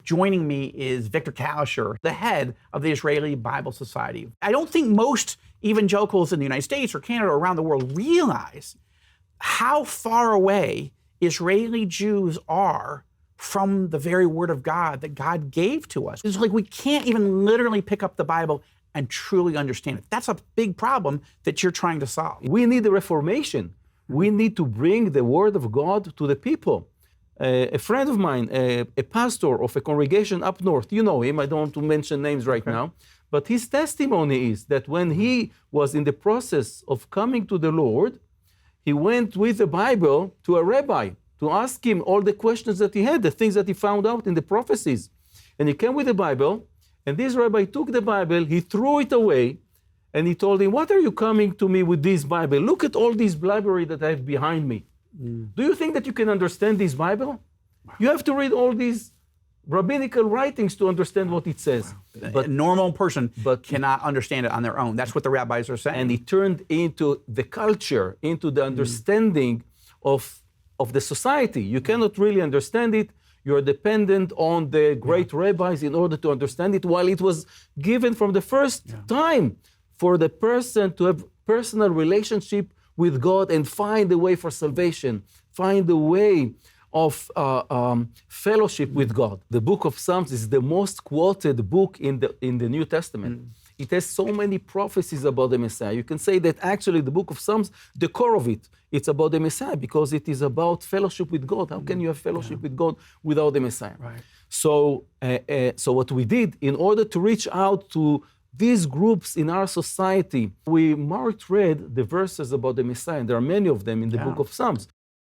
Joining me is Victor Kalisher, the head of the Israeli Bible Society. I don't think most evangelicals in the United States or Canada or around the world realize how far away Israeli Jews are from the very Word of God that God gave to us. It's like we can't even literally pick up the Bible and truly understand it. That's a big problem that you're trying to solve. We need a reformation. We need to bring the Word of God to the people. A friend of mine, a pastor of a congregation up north, you know him, I don't want to mention names right now, but his testimony is that when he was in the process of coming to the Lord, he went with the Bible to a rabbi to ask him all the questions that he had, the things that he found out in the prophecies. And he came with the Bible, and this rabbi took the Bible, he threw it away, and he told him, "What are you coming to me with this Bible? Look at all this library that I have behind me. Do you think that you can understand this Bible? You have to read all these rabbinical writings to understand what it says." But a normal person cannot understand it on their own. That's what the rabbis are saying. And it turned into the culture, into the understanding of the society. You cannot really understand it. You're dependent on the great rabbis in order to understand it, while it was given from the first time for the person to have personal relationship with God and find a way for salvation, find a way of fellowship with God. The book of Psalms is the most quoted book in the New Testament. It has so many prophecies about the Messiah. You can say that actually the book of Psalms, the core of it, it's about the Messiah because it is about fellowship with God. How can you have fellowship with God without the Messiah? Right. So what we did, in order to reach out to these groups in our society, we marked red the verses about the Messiah, and there are many of them in the book of Psalms.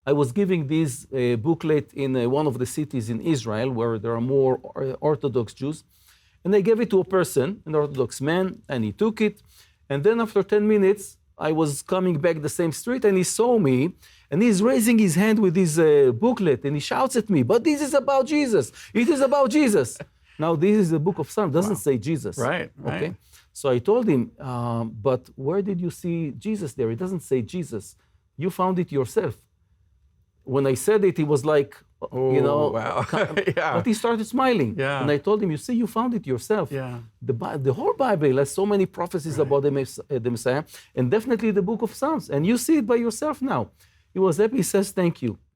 I was giving this booklet in one of the cities in Israel where there are more Orthodox Jews, and I gave it to a person, an Orthodox man, and he took it, and then after 10 minutes, I was coming back the same street, and he saw me, and he's raising his hand with his booklet, and he shouts at me, "But this is about Jesus. It is about Jesus." Now, this is the book of Psalms, doesn't say Jesus. Right. Okay. So I told him, "But where did you see Jesus there? It doesn't say Jesus. You found it yourself." When I said it, he was like, wow. But he started smiling. Yeah. And I told him, "You see, you found it yourself." Yeah. The whole Bible has so many prophecies about the Messiah, and definitely the book of Psalms. And you see it by yourself now. He was happy. He says, "Thank you."